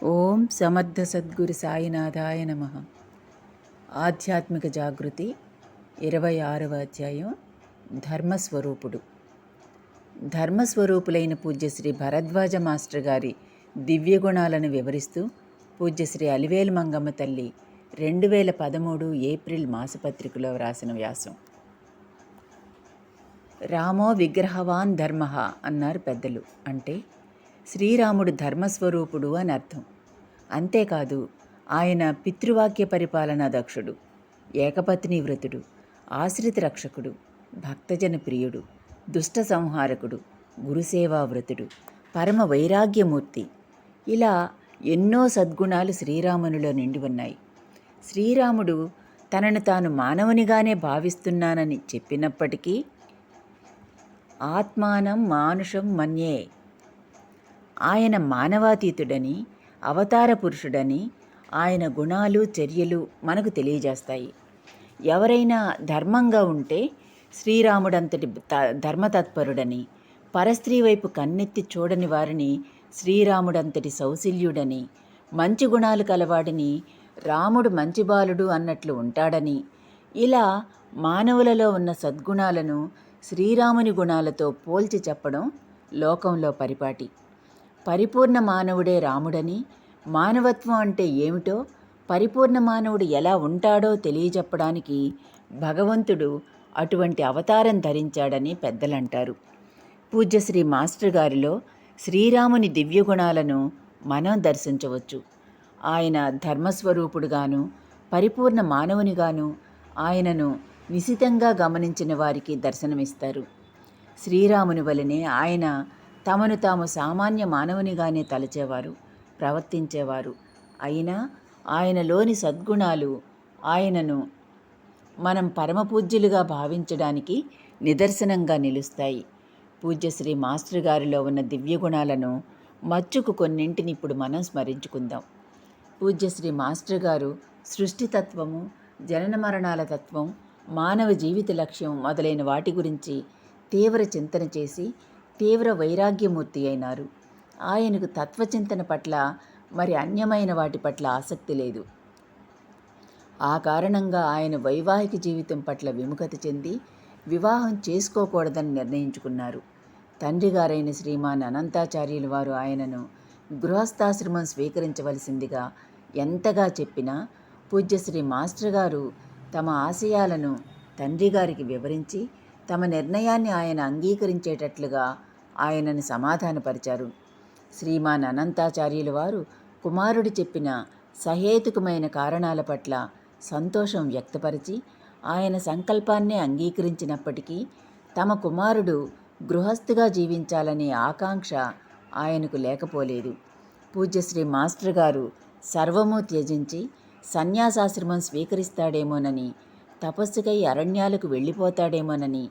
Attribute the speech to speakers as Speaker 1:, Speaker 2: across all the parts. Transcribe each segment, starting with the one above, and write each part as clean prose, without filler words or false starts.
Speaker 1: ఓం సమర్థ సద్గురు సాయినాథాయ నమ. ఆధ్యాత్మిక జాగృతి 26వ అధ్యాయం. ధర్మస్వరూపుడు. ధర్మస్వరూపులైన పూజ్యశ్రీ భరద్వాజ మాస్టర్ గారి దివ్యగుణాలను వివరిస్తూ పూజ్యశ్రీ అలివేలు మంగమ్మ తల్లి 2013 ఏప్రిల్ మాసపత్రికలో వ్రాసిన వ్యాసం. రామో విగ్రహవాన్ ధర్మ అన్నారు పెద్దలు. అంటే శ్రీరాముడు ధర్మస్వరూపుడు అని అర్థం. అంతేకాదు, ఆయన పితృవాక్య పరిపాలనా దక్షుడు, ఏకపత్ని వ్రతుడు, ఆశ్రిత రక్షకుడు, భక్తజన ప్రియుడు, దుష్ట సంహారకుడు, గురుసేవా వ్రతుడు, పరమ వైరాగ్యమూర్తి. ఇలా ఎన్నో సద్గుణాలు శ్రీరామునిలో నిండి ఉన్నాయి. శ్రీరాముడు తనను తాను మానవునిగానే భావిస్తున్నానని చెప్పినప్పటికీ ఆత్మానం మానుషం మన్యే, ఆయన మానవాతీతుడని, అవతార పురుషుడని ఆయన గుణాలు చర్యలు మనకు తెలియజేస్తాయి. ఎవరైనా ధర్మంగా ఉంటే శ్రీరాముడంతటి ధర్మతత్పరుడని, పరస్త్రీ వైపు కన్నెత్తి చూడని వారిని శ్రీరాముడంతటి సౌశల్యుడని, మంచి గుణాలు కలవాడిని రాముడు మంచి బాలుడు అన్నట్లు ఉంటాడని, ఇలా మానవులలో ఉన్న సద్గుణాలను శ్రీరాముని గుణాలతో పోల్చి చెప్పడం లోకంలో పరిపాటి. పరిపూర్ణ మానవుడే రాముడని, మానవత్వం అంటే ఏమిటో, పరిపూర్ణ మానవుడు ఎలా ఉంటాడో తెలియజెప్పడానికి భగవంతుడు అటువంటి అవతారం ధరించాడని పెద్దలంటారు. పూజ్యశ్రీ మాస్టర్ గారిలో శ్రీరాముని దివ్యగుణాలను మనం దర్శించవచ్చు. ఆయన ధర్మస్వరూపుడుగాను, పరిపూర్ణ మానవునిగాను ఆయనను నిశితంగా గమనించిన వారికి దర్శనమిస్తారు. శ్రీరాముని వలనే ఆయన తమను తాము సామాన్య మానవునిగానే తలచేవారు, ప్రవర్తించేవారు. అయినా ఆయనలోని సద్గుణాలు ఆయనను మనం పరమపూజ్యులుగా భావించడానికి నిదర్శనంగా నిలుస్తాయి. పూజ్యశ్రీ మాస్టర్ గారిలో ఉన్న దివ్యగుణాలను మచ్చుకు కొన్నింటిని ఇప్పుడు మనం స్మరించుకుందాం. పూజ్యశ్రీ మాస్టర్ గారు సృష్టితత్వము, జనన మరణాల తత్వం, మానవ జీవిత లక్ష్యం మొదలైన వాటి గురించి తీవ్ర చింతన చేసి తీవ్ర వైరాగ్యమూర్తి అయినారు. ఆయనకు తత్వచింతన పట్ల మరి అన్యమైన వాటి పట్ల ఆసక్తి లేదు. ఆ కారణంగా ఆయన వైవాహిక జీవితం పట్ల విముఖత చెంది వివాహం చేసుకోకూడదని నిర్ణయించుకున్నారు. తండ్రి గారైన శ్రీమాన్ అనంతాచార్యుల వారు ఆయనను గృహస్థాశ్రమం స్వీకరించవలసిందిగా ఎంతగా చెప్పినా పూజ్యశ్రీ మాస్టర్ గారు తమ ఆశయాలను తండ్రి గారికి వివరించి తమ నిర్ణయాన్ని ఆయన అంగీకరించేటట్లుగా ఆయనను సమాధానపరిచారు. శ్రీమాన్ అనంతాచార్యుల వారు కుమారుడు చెప్పిన సహేతుకమైన కారణాల పట్ల సంతోషం వ్యక్తపరిచి ఆయన సంకల్పాన్నే అంగీకరించినప్పటికీ తమ కుమారుడు గృహస్థుగా జీవించాలనే ఆకాంక్ష ఆయనకు లేకపోలేదు. పూజ్యశ్రీ మాస్టర్ గారు సర్వము త్యజించి సన్యాసాశ్రమం స్వీకరిస్తాడేమోనని, తపస్సుకై అరణ్యాలకు వెళ్ళిపోతాడేమోనని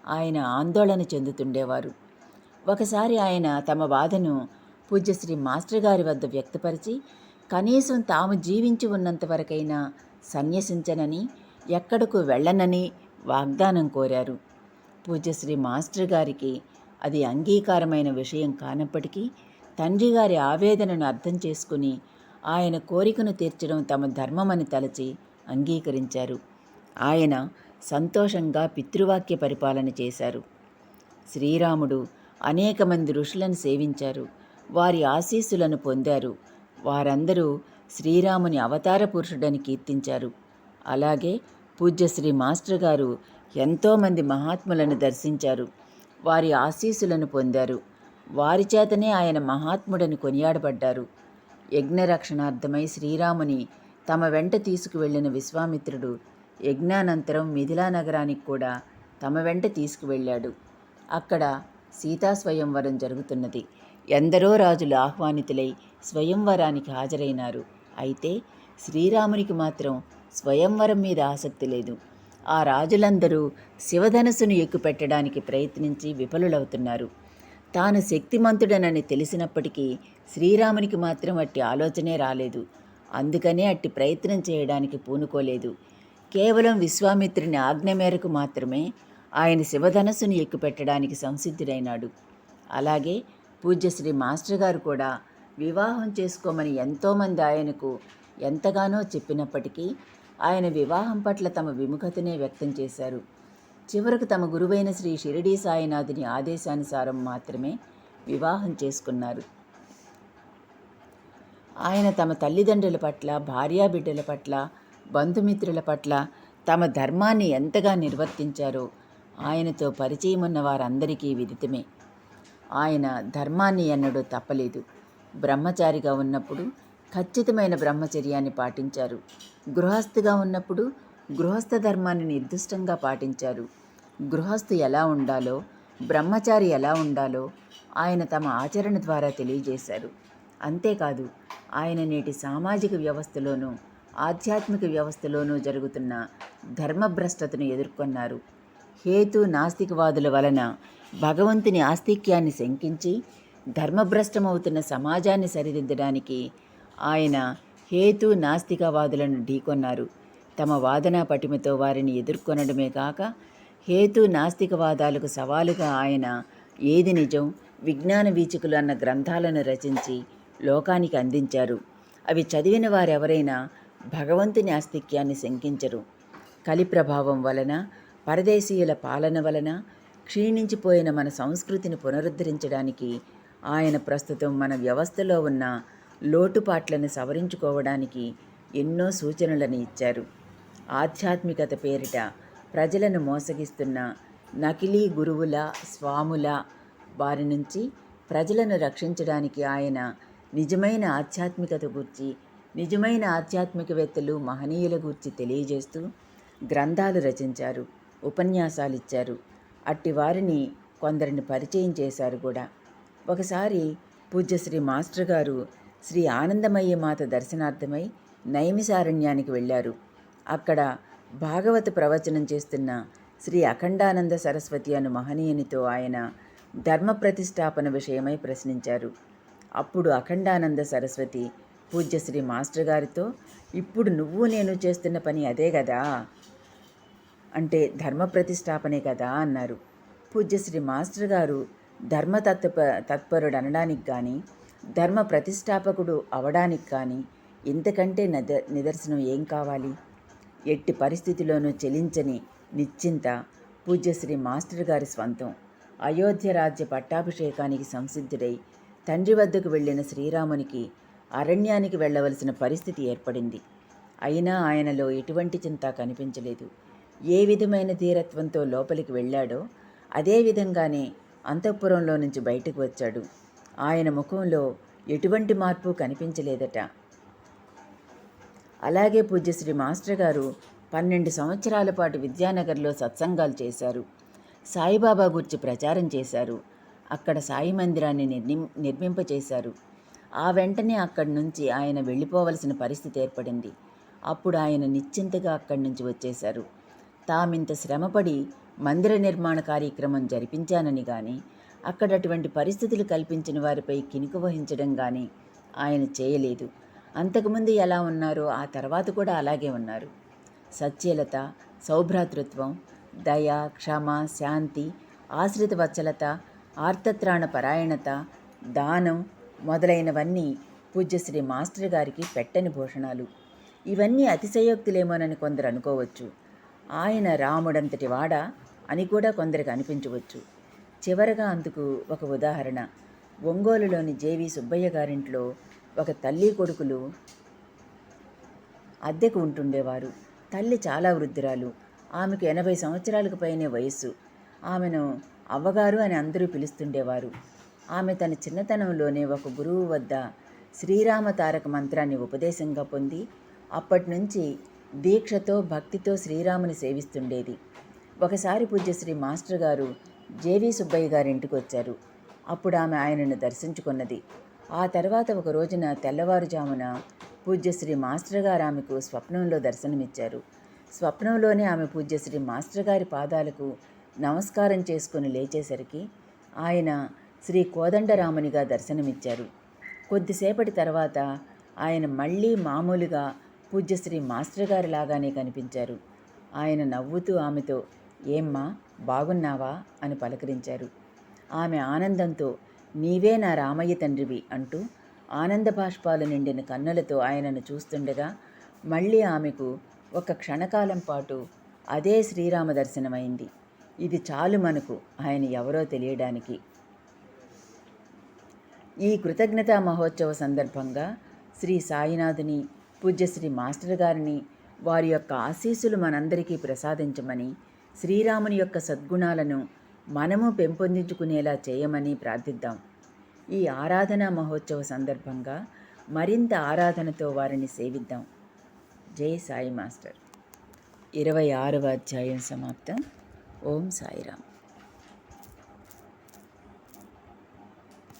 Speaker 1: ఆయన ఆందోళన చెందుతుండేవారు. ఒకసారి ఆయన తమ బాధను పూజ్యశ్రీ మాస్టర్ గారి వద్ద వ్యక్తపరిచి కనీసం తాము జీవించి ఉన్నంతవరకైనా సన్యసించనని, ఎక్కడకు వెళ్ళనని వాగ్దానం కోరారు. పూజ్యశ్రీ మాస్టర్ గారికి అది అంగీకారమైన విషయం కానప్పటికీ తండ్రి గారి ఆవేదనను అర్థం చేసుకుని ఆయన కోరికను తీర్చడం తమ ధర్మమని తలచి అంగీకరించారు. ఆయన సంతోషంగా పితృవాక్య పరిపాలన చేశారు. శ్రీరాముడు అనేక మంది ఋషులను సేవించారు, వారి ఆశీస్సులను పొందారు. వారందరూ శ్రీరాముని అవతార పురుషుడని కీర్తించారు. అలాగే పూజ్యశ్రీ మాస్టర్ గారు ఎంతోమంది మహాత్ములను దర్శించారు, వారి ఆశీస్సులను పొందారు. వారి చేతనే ఆయన మహాత్ముడని కొనియాడబడ్డారు. యజ్ఞరక్షణార్థమై శ్రీరాముని తమ వెంట తీసుకువెళ్లిన విశ్వామిత్రుడు యజ్ఞానంతరం మిథిలా నగరానికి కూడా తమ వెంట తీసుకువెళ్ళాడు. అక్కడ సీతా స్వయంవరం జరుగుతున్నది. ఎందరో రాజులు ఆహ్వానితులై స్వయంవరానికి హాజరైనారు. అయితే శ్రీరామునికి మాత్రం స్వయంవరం మీద ఆసక్తి లేదు. ఆ రాజులందరూ శివధనుసును ఎక్కుపెట్టడానికి ప్రయత్నించి విఫలులవుతున్నారు. తాను శక్తిమంతుడనని తెలిసినప్పటికీ శ్రీరామునికి మాత్రం అట్టి ఆలోచనే రాలేదు. అందుకనే అట్టి ప్రయత్నం చేయడానికి పూనుకోలేదు. కేవలం విశ్వామిత్రుని ఆజ్ఞ మేరకు మాత్రమే ఆయన శివధనస్సును ఎక్కుపెట్టడానికి సంసిద్ధుడైనాడు. అలాగే పూజ్యశ్రీ మాస్టర్ గారు కూడా వివాహం చేసుకోమని ఎంతోమంది ఆయనకు ఎంతగానో చెప్పినప్పటికీ ఆయన వివాహం పట్ల తమ విముఖతనే వ్యక్తం చేశారు. చివరకు తమ గురువైన శ్రీ షిరిడీ సాయినాథుని ఆదేశానుసారం మాత్రమే వివాహం చేసుకున్నారు. ఆయన తమ తల్లిదండ్రుల పట్ల, భార్యాబిడ్డల పట్ల, బంధుమిత్రుల పట్ల తమ ధర్మాన్ని ఎంతగా నిర్వర్తించారో ఆయనతో పరిచయం ఉన్న వారందరికీ విదితమే. ఆయన ధర్మాన్ని ఎన్నడూ తప్పలేదు. బ్రహ్మచారిగా ఉన్నప్పుడు ఖచ్చితమైన బ్రహ్మచర్యాన్ని పాటించారు. గృహస్థుగా ఉన్నప్పుడు గృహస్థ ధర్మాన్ని నిర్దిష్టంగా పాటించారు. గృహస్థు ఎలా ఉండాలో, బ్రహ్మచారి ఎలా ఉండాలో ఆయన తమ ఆచరణ ద్వారా తెలియజేశారు. అంతేకాదు, ఆయన నేటి సామాజిక వ్యవస్థలోనూ ఆధ్యాత్మిక వ్యవస్థలోనూ జరుగుతున్న ధర్మభ్రష్టతను ఎదుర్కొన్నారు. హేతు నాస్తికవాదుల వలన భగవంతుని ఆస్తిక్యాన్ని శంకించి ధర్మభ్రష్టమవుతున్న సమాజాన్ని సరిదిద్దడానికి ఆయన హేతు నాస్తికవాదులను ఢీకొన్నారు. తమ వాదనా పటిమతో వారిని ఎదుర్కొనడమే కాక హేతు నాస్తికవాదాలకు సవాలుగా ఆయన ఏది నిజం, విజ్ఞాన వీచికలు అన్న గ్రంథాలను రచించి లోకానికి అందించారు. అవి చదివిన వారెవరైనా భగవంతుని ఆస్తిక్యాన్ని శంకించరు. కలి ప్రభావం వలన, పరదేశీయుల పాలన వలన క్షీణించిపోయిన మన సంస్కృతిని పునరుద్ధరించడానికి ఆయన ప్రస్తుతం మన వ్యవస్థలో ఉన్న లోటుపాట్లను సవరించుకోవడానికి ఎన్నో సూచనలను ఇచ్చారు. ఆధ్యాత్మికత పేరిట ప్రజలను మోసగిస్తున్న నకిలీ గురువుల, స్వాముల వారి నుంచి ప్రజలను రక్షించడానికి ఆయన నిజమైన ఆధ్యాత్మికత గూర్చి, నిజమైన ఆధ్యాత్మికవేత్తలు, మహనీయుల గూర్చి తెలియజేస్తూ గ్రంథాలు రచించారు, ఉపన్యాసాలు ఇచ్చారు. అట్టి వారిని కొందరిని పరిచయం చేశారు కూడా. ఒకసారి పూజ్యశ్రీ మాస్టర్ గారు శ్రీ ఆనందమయ్య మాత దర్శనార్థమై నైమిసారణ్యానికి వెళ్ళారు. అక్కడ భాగవత ప్రవచనం చేస్తున్న శ్రీ అఖండానంద సరస్వతి అను మహనీయునితో ఆయన ధర్మ ప్రతిష్టాపన విషయమై ప్రశ్నించారు. అప్పుడు అఖండానంద సరస్వతి పూజ్యశ్రీ మాస్టర్ గారితో, ఇప్పుడు నువ్వు నేను చేస్తున్న పని అదే కదా, అంటే ధర్మ ప్రతిష్టాపనే కదా అన్నారు. పూజ్యశ్రీ మాస్టర్ గారు తత్పరుడు అనడానికి కానీ, ధర్మ ప్రతిష్టాపకుడు అవడానికి కానీ ఇంతకంటే నిదర్శనం ఏం కావాలి? ఎట్టి పరిస్థితిలోనూ చెలించని నిశ్చింత పూజ్యశ్రీ మాస్టర్ గారి స్వంతం. అయోధ్య రాజ్య పట్టాభిషేకానికి సంసిద్ధుడై తండ్రి వద్దకు వెళ్ళిన శ్రీరామునికి అరణ్యానికి వెళ్ళవలసిన పరిస్థితి ఏర్పడింది. అయినా ఆయనలో ఎటువంటి చింత కనిపించలేదు. ఏ విధమైన ధీరత్వంతో లోపలికి వెళ్ళాడో అదే విధంగానే అంతఃపురంలో నుంచి బయటకు వచ్చాడు. ఆయన ముఖంలో ఎటువంటి మార్పు కనిపించలేదట. అలాగే పూజ్యశ్రీ మాస్టర్ గారు 12 సంవత్సరాల పాటు విద్యానగర్లో సత్సంగాలు చేశారు. సాయిబాబా గురించి ప్రచారం చేశారు. అక్కడ సాయి మందిరాన్ని నిర్మింపచేశారు. ఆ వెంటనే అక్కడి నుంచి ఆయన వెళ్ళిపోవలసిన పరిస్థితి ఏర్పడింది. అప్పుడు ఆయన నిశ్చింతగా అక్కడి నుంచి వచ్చేశారు. తామింత శ్రమపడి మందిర నిర్మాణ కార్యక్రమం జరిపించానని కానీ, అక్కడ అటువంటి పరిస్థితులు కల్పించిన వారిపై కినుక వహించడం కానీ ఆయన చేయలేదు. అంతకుముందు ఎలా ఉన్నారో ఆ తర్వాత కూడా అలాగే ఉన్నారు. సత్యలత, సౌభ్రాతృత్వం, దయ, క్షమ, శాంతి, ఆశ్రిత వత్సలత, ఆర్తత్రాణ పరాయణత, దానం మొదలైనవన్నీ పూజ్యశ్రీ మాస్టర్ గారికి పెట్టని భూషణాలు. ఇవన్నీ అతిశయోక్తులేమోనని కొందరు అనుకోవచ్చు. ఆయన రాముడంతటి వాడా అని కూడా కొందరికి అనిపించవచ్చు. చివరగా అందుకు ఒక ఉదాహరణ. ఒంగోలులోని జేవి సుబ్బయ్య గారింట్లో ఒక తల్లి కొడుకులు అద్దెకు ఉంటుండేవారు. తల్లి చాలా వృద్ధురాలు. ఆమెకు 80 సంవత్సరాలకు పైనే వయస్సు. ఆమెను అవ్వగారు అని అందరూ పిలుస్తుండేవారు. ఆమె తన చిన్నతనంలోనే ఒక గురువు వద్ద శ్రీరామ తారక మంత్రాన్ని ఉపదేశంగా పొంది అప్పటి నుంచి దీక్షతో, భక్తితో శ్రీరాముని సేవిస్తుండేది. ఒకసారి పూజ్యశ్రీ మాస్టర్ గారు జేవి సుబ్బయ్య గారింటికి వచ్చారు. అప్పుడు ఆమె ఆయనను దర్శించుకున్నది. ఆ తర్వాత ఒక రోజున తెల్లవారుజామున పూజ్యశ్రీ మాస్టర్ గారు ఆమెకు స్వప్నంలో దర్శనమిచ్చారు. స్వప్నంలోనే ఆమె పూజ్యశ్రీ మాస్టర్ గారి పాదాలకు నమస్కారం చేసుకుని లేచేసరికి ఆయన శ్రీ కోదండరామునిగా దర్శనమిచ్చారు. కొద్దిసేపటి తర్వాత ఆయన మళ్ళీ మామూలుగా పూజ్యశ్రీ మాస్టర్ గారి లాగానే కనిపించారు. ఆయన నవ్వుతూ ఆమెతో, ఏమ్మా బాగున్నావా అని పలకరించారు. ఆమె ఆనందంతో, నీవే నా రామయ్య తండ్రివి అంటూ ఆనంద బాష్పాలు నిండిన కన్నులతో ఆయనను చూస్తుండగా మళ్ళీ ఆమెకు ఒక క్షణకాలం పాటు అదే శ్రీరామ దర్శనమైంది. ఇది చాలు మనకు ఆయన ఎవరో తెలియడానికి. ఈ కృతజ్ఞతా మహోత్సవ సందర్భంగా శ్రీ సాయినాథుని, పూజ్యశ్రీ మాస్టర్ గారిని, వారి యొక్క ఆశీస్సులు మనందరికీ ప్రసాదించమని, శ్రీరాముని యొక్క సద్గుణాలను మనము పెంపొందించుకునేలా చేయమని ప్రార్థిద్దాం. ఈ ఆరాధనా మహోత్సవ సందర్భంగా మరింత ఆరాధనతో వారిని సేవిద్దాం. జై సాయి మాస్టర్. 26వ అధ్యాయం సమాప్తం. ఓం సాయిరామ్.